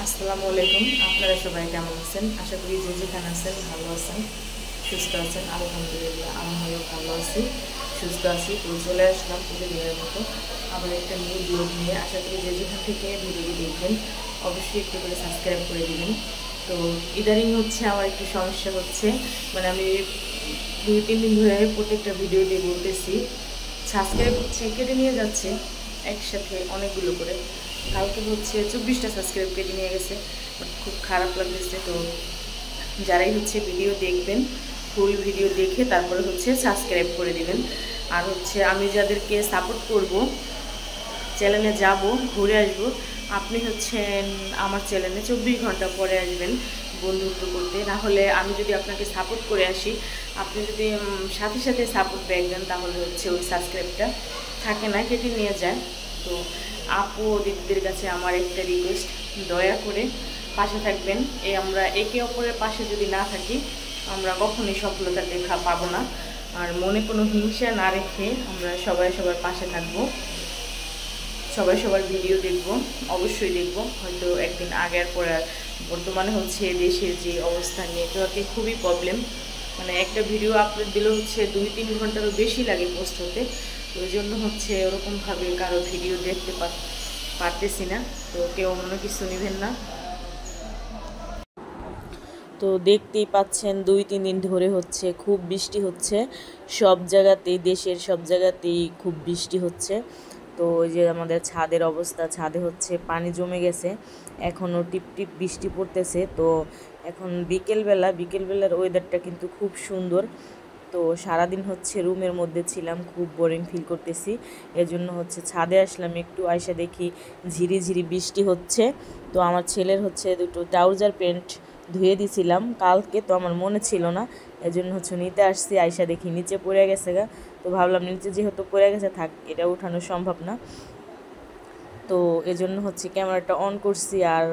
আসসালামু আলাইকুম। আপনারা সবাই কেমন আছেন? আশা করি যে যেখানে আছেন ভালো আছেন, সুস্থ আছেন। আলহামদুলিল্লাহ আমিও ভালো আছি, সুস্থ আছি। তো চলে আসলাম প্রতিদিনের মতো আবার একটা নিউ ব্লগ নিয়ে। আশা করি যে যেখান থেকে ভিডিওটি দেখবেন অবশ্যই একটু করে সাবস্ক্রাইব করে দিবেন। তো ইদানিং হচ্ছে আমার একটু সমস্যা হচ্ছে, মানে আমি 2-3 দিন ধরে প্রত্যেকটা ভিডিওতে বলতেছি সাবস্ক্রাইব হচ্ছে কেটে নিয়ে যাচ্ছে একসাথে অনেকগুলো করে। কালকে হচ্ছে 24টা সাবস্ক্রাইব কেটে নিয়ে গেছে, খুব খারাপ লাগতেছে। তো যারাই হচ্ছে ভিডিও দেখবেন ফুল ভিডিও দেখে তারপরে হচ্ছে সাবস্ক্রাইব করে দিবেন। আর হচ্ছে আমি যাদেরকে সাপোর্ট করব, চ্যানেলে যাব, ঘুরে আসব, আপনি হচ্ছেন আমার চ্যানেলে 24 ঘন্টা পরে আসবেন বন্ধুত্ব করতে। না হলে আমি যদি আপনাকে সাপোর্ট করে আসি, আপনি যদি সাথে সাথে সাপোর্ট ব্যাক দেন, তাহলে হচ্ছে ওই সাবস্ক্রাইবটা থাকে না, কেটে নিয়ে যায়। তো আপু ও দিদিদের কাছে আমার একটা রিকোয়েস্ট, দয়া করে পাশে থাকবেন। আমরা একে অপরের পাশে যদি না থাকি, আমরা কখনোই সফলতা দেখা পাবো না। আর মনে কোনো হিংসা না রেখে আমরা সবাই সবার পাশে থাকবো, সবাই সবার ভিডিও দেখব, অবশ্যই দেখব। হয়তো একদিন আগের পরে আর বর্তমানে হচ্ছে দেশের যে অবস্থা, নেটওয়ার্কে খুবই প্রবলেম। মানে একটা ভিডিও আপলোড দিলে হচ্ছে 2-3 ঘন্টারও বেশি লাগে পোস্ট হতে। ওই জন্য হচ্ছে ওরকমভাবে কারো ভিডিও দেখতে পারতেছি না। তো কেউ মনে কিছু নেবেন না। তো দেখতেই পাচ্ছেন 2-3 দিন ধরে হচ্ছে খুব বৃষ্টি হচ্ছে, সব জায়গাতেই, দেশের সব জায়গাতেই খুব বৃষ্টি হচ্ছে। তো ওই যে আমাদের ছাদের অবস্থা, ছাদে হচ্ছে পানি জমে গেছে, এখনও টিপ টিপ বৃষ্টি পড়তেছে। তো এখন বিকেলবেলার ওয়েদারটা কিন্তু খুব সুন্দর। তো সারাদিন হচ্ছে রুমের মধ্যে ছিলাম, খুব বোরিং ফিল করতেছি। এজন্য হচ্ছে ছাদে আসলাম, একটু আয়সা দেখি ঝিরিঝিরি বৃষ্টি হচ্ছে। তো আমার ছেলের হচ্ছে দুটো ট্রাউজার প্যান্ট ধুয়ে দিছিলাম কালকে, তো আমার মনে ছিল না, এজন্য হচ্ছে নিতে আসছি। আয়সা দেখি নিচে পড়ে গেছে গা। তো ভাবলাম নিচে যেহেতু পড়ে গেছে, থাক, এটা উঠানো সম্ভব না। তো এজন্য হচ্ছে ক্যামেরাটা অন করছি। আর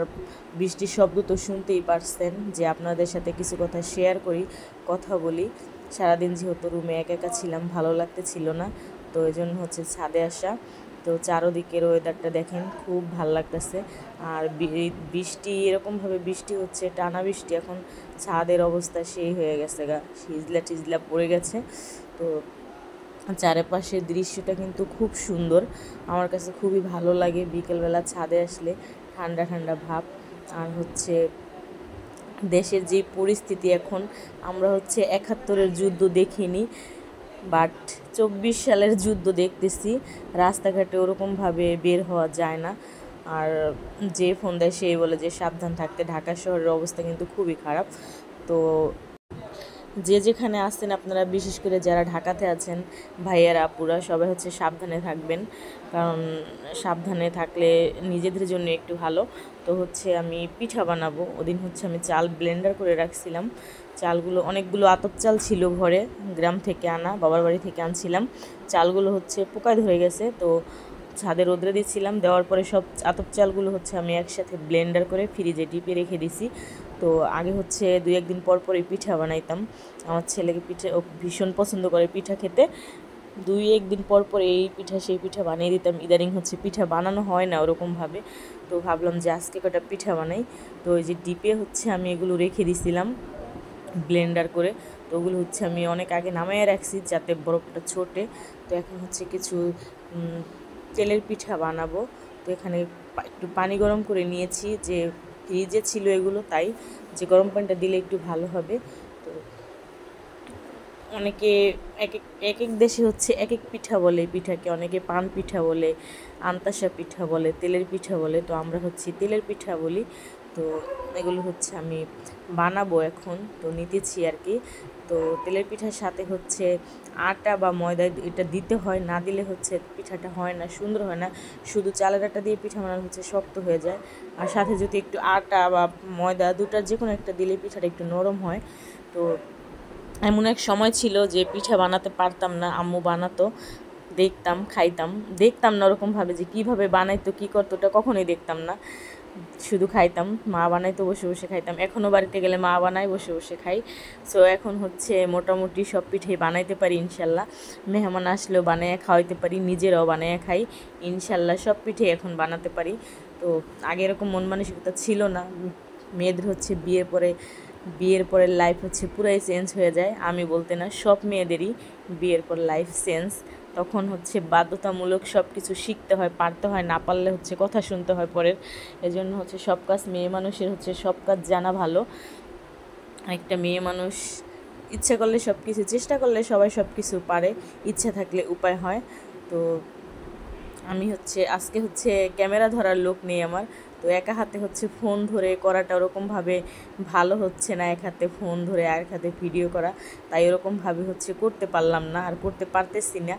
বৃষ্টির শব্দ তো শুনতেই পারছেন, যে আপনাদের সাথে কিছু কথা শেয়ার করি, কথা বলি। সারাদিন যেহেতু রুমে একা একা ছিলাম, ভালো লাগতেছিল না, তো এজন্য হচ্ছে ছাদে আসা। তো চারোদিকের ওয়েদারটা দেখেন, খুব ভালো লাগতেছে। আর বৃষ্টি এরকমভাবে বৃষ্টি হচ্ছে, টানা বৃষ্টি, এখন ছাদের অবস্থা সেই হয়ে গেছে গা, হিজলা টিজলা পড়ে গেছে। তো চারপাশের দৃশ্যটা কিন্তু খুব সুন্দর, আমার কাছে খুবই ভালো লাগে বিকেলবেলা ছাদে আসলে, ঠান্ডা ঠান্ডা ভাব। আর হচ্ছে দেশের যে পরিস্থিতি এখন, আমরা হচ্ছে 71-এর যুদ্ধ দেখিনি, বাট 24 সালের যুদ্ধ দেখতেছি। রাস্তাঘাটে ওরকমভাবে বের হওয়া যায় না। আর যে ফোন দেয় সেই বলে যে সাবধান থাকতে। ঢাকা শহরের অবস্থা কিন্তু খুবই খারাপ। তো যে যেখানে আছেন আপনারা, বিশেষ করে যারা ঢাকাতে আছেন ভাইয়ারা আপুরা, সবাই হচ্ছে সাবধানে থাকবেন, কারণ সাবধানে থাকলে নিজেদের জন্য একটু ভালো। তো হচ্ছে আমি পিঠা বানাবো, ওদিন হচ্ছে আমি চাল ব্লেন্ডার করে রাখছিলাম। চালগুলো অনেকগুলো আতপ চাল ছিল ঘরে, গ্রাম থেকে আনা, বাবার বাড়ি থেকে আনছিলাম। চালগুলো হচ্ছে পোকায় ধরে গেছে, তো ছাদে রোদ্রে দিচ্ছিলাম, দেওয়ার পরে সব আতপ চালগুলো হচ্ছে আমি একসাথে ব্লেন্ডার করে ফ্রিজে ডিপে রেখে দিছি। তো আগে হচ্ছে 2-1 দিন পর পরই পিঠা বানাইতাম, আমার ছেলেকে পিঠা ও ভীষণ পছন্দ করে পিঠা খেতে। 2-1 দিন পর পর এই পিঠা সেই পিঠা বানিয়ে দিতাম। ইদানিং হচ্ছে পিঠা বানানো হয় না ওরকমভাবে, তো ভাবলাম যে আজকে কটা পিঠা বানাই। তো ওই যে ডিপে হচ্ছে আমি এগুলো রেখে দিছিলাম ব্লেন্ডার করে। তো ওগুলো হচ্ছে আমি অনেক আগে নামাইয়ে রাখছি যাতে বরফটা ছোটে। তো এখন হচ্ছে কিছু তেলের পিঠা বানাবো। তো এখানে একটু পানি গরম করে নিয়েছি, যে ফ্রিজে ছিল এগুলো, তাই যে গরম পানিটা দিলে একটু ভালো হবে। তো অনেকে এক এক এক এক দেশে হচ্ছে এক এক পিঠা বলে, পিঠাকে অনেকে পান পিঠা বলে, আন্তাসা পিঠা বলে, তেলের পিঠা বলে। তো আমরা হচ্ছে তেলের পিঠা বলি। তো এগুলো হচ্ছে আমি বানাবো এখন, তো নিতেছি আর কি। তো তেলের পিঠার সাথে হচ্ছে আটা বা ময়দা এটা দিতে হয়, না দিলে হচ্ছে পিঠাটা হয় না, সুন্দর হয় না। শুধু চালের আটা দিয়ে পিঠা বানানো হচ্ছে শক্ত হয়ে যায়, আর সাথে যদি একটু আটা বা ময়দা দুটার যে কোনো একটা দিলে পিঠাটা একটু নরম হয়। তো এমন এক সময় ছিল যে পিঠা বানাতে পারতাম না, আম্মু বানাতো, দেখতাম, খাইতাম, দেখতাম না ওরকমভাবে যে কীভাবে বানাইতো, কী করতো, ওটা কখনোই দেখতাম না। শুধু খাইতাম, মা বানাইতো বসে বসে খাইতাম। এখনও বাড়িতে গেলে মা বানায়, বসে বসে খাই। সো এখন হচ্ছে মোটামুটি সব পিঠেই বানাইতে পারি ইনশাল্লাহ। মেহমান আসলেও বানিয়ে খাওয়াইতে পারি, নিজেরাও বানিয়ে খাই ইনশাল্লাহ। সব পিঠে এখন বানাতে পারি। তো আগে এরকম মন মানসিকতা ছিল না। মেয়েদের হচ্ছে বিয়ের পরে লাইফ হচ্ছে পুরাই চেঞ্জ হয়ে যায়। আমি বলতে না, সব মেয়েদেরই বিয়ের পর লাইফ চেঞ্জ। তখন হচ্ছে বাধ্যতামূলক সব কিছু শিখতে হয়, পারতে হয়, না পারলে হচ্ছে কথা শুনতে হয় পরের। এজন্য হচ্ছে সব কাজ মেয়ে মানুষের হচ্ছে সব কাজ জানা ভালো। একটা মেয়ে মানুষ ইচ্ছা করলে সব কিছু, চেষ্টা করলে সবাই সব কিছু পারে, ইচ্ছা থাকলে উপায় হয়। তো আমি হচ্ছে আজকে হচ্ছে ক্যামেরা ধরার লোক নেই আমার, তো একা হাতে হচ্ছে ফোন ধরে করাটা ওরকমভাবে ভালো হচ্ছে না। এক হাতে ফোন ধরে আর এক হাতে ভিডিও করা, তাই ওরকমভাবে হচ্ছে করতে পারলাম না, আর করতে পারতেছি না।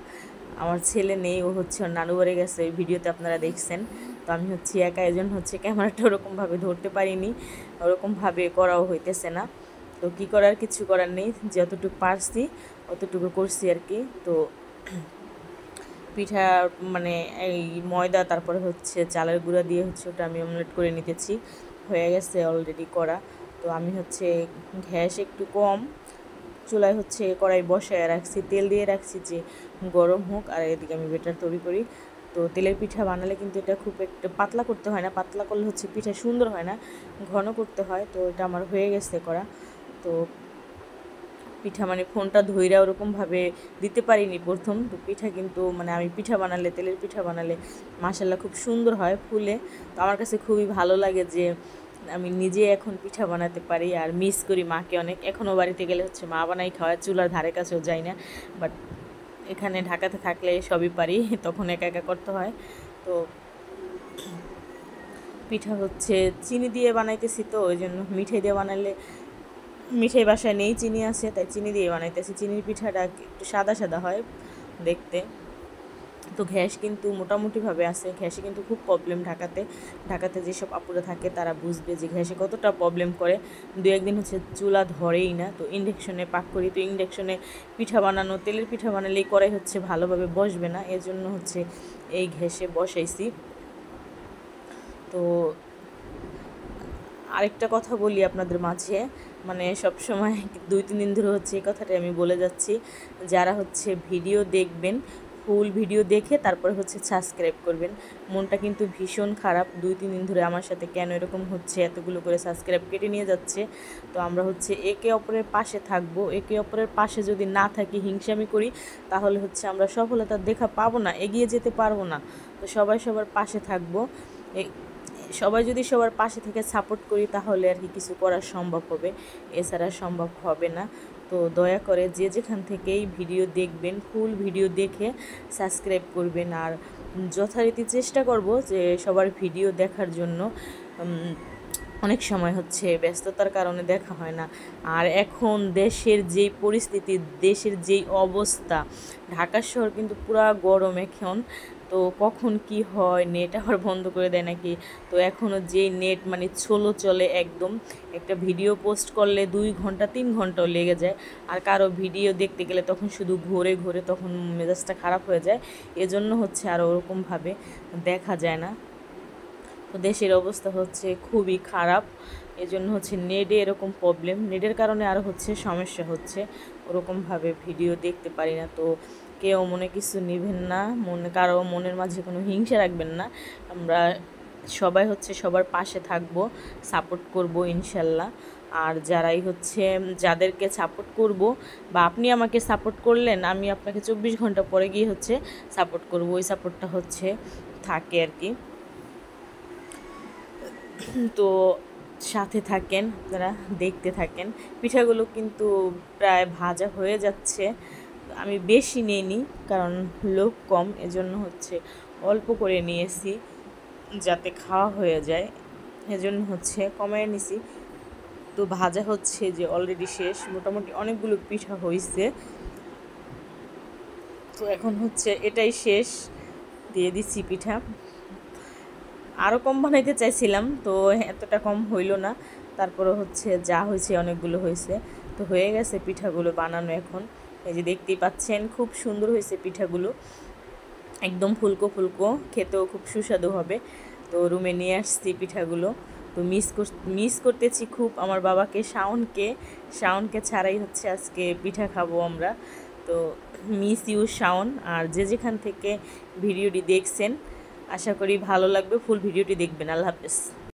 আমার ছেলে নেই, ও হচ্ছে ওর নানু বাড়ি গেছে, ওই ভিডিওতে আপনারা দেখছেন। তো আমি হচ্ছে একা, এজন্য হচ্ছে ক্যামেরাটা ওরকমভাবে ধরতে পারিনি, ওরকমভাবে করাও হইতেছে না। তো কী করার, কিছু করার নেই, যতটুকু পারছি অতটুকু করছি আর কি। তো পিঠা মানে এই ময়দা, তারপরে হচ্ছে চালের গুঁড়া দিয়ে হচ্ছে ওটা আমি অমলেট করে নিতেছি, হয়ে গেছে অলরেডি করা। তো আমি হচ্ছে গ্যাস একটু কম, চুলায় হচ্ছে কড়াই বসায় রাখছি, তেল দিয়ে রাখছি যে গরম হোক, আর এদিকে আমি বেটার তৈরি করি। তো তেলের পিঠা বানালে কিন্তু এটা খুব একটা পাতলা করতে হয় না, পাতলা করলে হচ্ছে পিঠা সুন্দর হয় না, ঘন করতে হয়। তো এটা আমার হয়ে গেছে করা। তো পিঠা মানে ফোনটা ধইরা ওরকমভাবে দিতে পারিনি প্রথম। তো পিঠা কিন্তু মানে আমি পিঠা বানালে, তেলের পিঠা বানালে মাশাল্লাহ খুব সুন্দর হয়, ফুলে। তো আমার কাছে খুবই ভালো লাগে যে আমি নিজে এখন পিঠা বানাতে পারি, আর মিস করি মাকে অনেক। এখনও বাড়িতে গেলে হচ্ছে মা বানাই খাওয়ায়, চুলার ধারে কাছেও যাই না। বাট এখানে ঢাকাতে থাকলে সবই পারি, তখন একা একা করতে হয়। তো পিঠা হচ্ছে চিনি দিয়ে বানাইতেছি, তো ওই জন্য মিঠাই দিয়ে বানালে, মিঠাই বাসায় নেই, চিনি আছে, তাই চিনি দিয়ে বানাইতেছি। চিনির পিঠাটা একটু সাদা সাদা হয় দেখতে। তো গ্যাস কিন্তু মোটামুটিভাবে আছে, গ্যাসে কিন্তু খুব প্রবলেম ঢাকাতে যেসব আপুরা থাকে তারা বুঝবে যে গ্যাসে কতটা প্রবলেম করে। দু একদিন হচ্ছে চুলা ধরেই না, তো ইন্ডাকশনে পাক করি। তো ইন্ডাকশনে পিঠা বানানো, তেলের পিঠা বানালেই কড়াই হচ্ছে ভালোভাবে বসবে না, এর জন্য হচ্ছে এই গ্যাসে বসাইছি। তো আরেকটা কথা বলি আপনাদের মাঝে, মানে সবসময় 2-3 দিন ধরে হচ্ছে এই কথাটাই আমি বলে যাচ্ছি, যারা হচ্ছে ভিডিও দেখবেন, ফুল ভিডিও দেখে তারপরে হচ্ছে সাবস্ক্রাইব করবেন। মনটা কিন্তু ভীষণ খারাপ, 2-3 দিন ধরে আমার সাথে কেন এরকম হচ্ছে, এতগুলো করে সাবস্ক্রাইব কেটে নিয়ে যাচ্ছে। তো আমরা হচ্ছে একে অপরের পাশে থাকবো, একে অপরের পাশে যদি না থাকি, হিংসামি করি, তাহলে হচ্ছে আমরা সফলতার দেখা পাবো না, এগিয়ে যেতে পারবো না। তো সবাই সবার পাশে থাকবো। সবাই যদি সবার পাশে থেকে সাপোর্ট করি, তাহলে আর কি কিছু করা সম্ভব হবে, এছাড়া সম্ভব হবে না। তো দয়া করে যে যেখান থেকেই ভিডিও দেখবেন, ফুল ভিডিও দেখে সাবস্ক্রাইব করবেন। আর যথারীতি চেষ্টা করব যে সবার ভিডিও দেখার জন্য। অনেক সময় হচ্ছে ব্যস্ততার কারণে দেখা হয় না। আর এখন দেশের যেই পরিস্থিতি, দেশের যেই অবস্থা, ঢাকা শহর কিন্তু পুরা গরম এখন। তো কখন কি হয়, নেট আবার বন্ধ করে দেয় নাকি। তো এখনও যেই নেট মানে স্লো চলে একদম, একটা ভিডিও পোস্ট করলে 2 ঘন্টা 3 ঘন্টাও লেগে যায়। আর কারো ভিডিও দেখতে গেলে তখন শুধু ঘুরে ঘুরে, তখন মেজাজটা খারাপ হয়ে যায়। এজন্য হচ্ছে আর ওরকমভাবে দেখা যায় না। তো দেশের অবস্থা হচ্ছে খুবই খারাপ, এজন্য হচ্ছে নেটে এরকম প্রবলেম, নেটের কারণে আরও হচ্ছে সমস্যা হচ্ছে, ওরকমভাবে ভিডিও দেখতে পারি না। তো কেউ মনে কিছু নেবেন না, কারো মনের মাঝে কোনো হিংসা রাখবেন না। আমরা সবাই হচ্ছে সবার পাশে থাকব, সাপোর্ট করব ইনশাল্লাহ। আর যারাই হচ্ছে, যাদেরকে সাপোর্ট করব, বা আপনি আমাকে সাপোর্ট করলেন, আমি আপনাকে 24 ঘন্টা পরে গিয়ে হচ্ছে সাপোর্ট করব, ওই সাপোর্টটা হচ্ছে থাকে আর কি। তো সাথে থাকেন, আপনারা দেখতে থাকেন। পিঠাগুলো কিন্তু প্রায় ভাজা হয়ে যাচ্ছে। আমি বেশি নিইনি, কারণ লোক কম, এজন্য হচ্ছে অল্প করে নিয়েছি যাতে খাওয়া হয়ে যায়, এজন্য হচ্ছে কমায় নিছি। তো ভাজা হচ্ছে যে অলরেডি শেষ, মোটামুটি অনেকগুলো পিঠা হয়েছে। তো এখন হচ্ছে এটাই শেষ, দিয়ে দিচ্ছি পিঠা। আরও কম বানাইতে চাইছিলাম, তো এতটা কম হইল না, তারপরে হচ্ছে যা হয়েছে অনেকগুলো হয়েছে। তো হয়ে গেছে পিঠাগুলো বানানো এখন। এই যে দেখতেই পাচ্ছেন, খুব সুন্দর হয়েছে পিঠাগুলো, একদম ফুলকো ফুলকো, খেতেও খুব সুস্বাদু হবে। তো রুমে নিয়ে আসছি পিঠাগুলো। তো মিস করতেছি খুব আমার বাবাকে, শাওনকে ছাড়াই হচ্ছে আজকে পিঠা খাবো আমরা। তো মিস ইউ শাওন। আর যে যেখান থেকে ভিডিওটি দেখছেন আশা করি ভালো লাগবে, ফুল ভিডিওটি দেখবেন। আল্লাহ হাফেজ।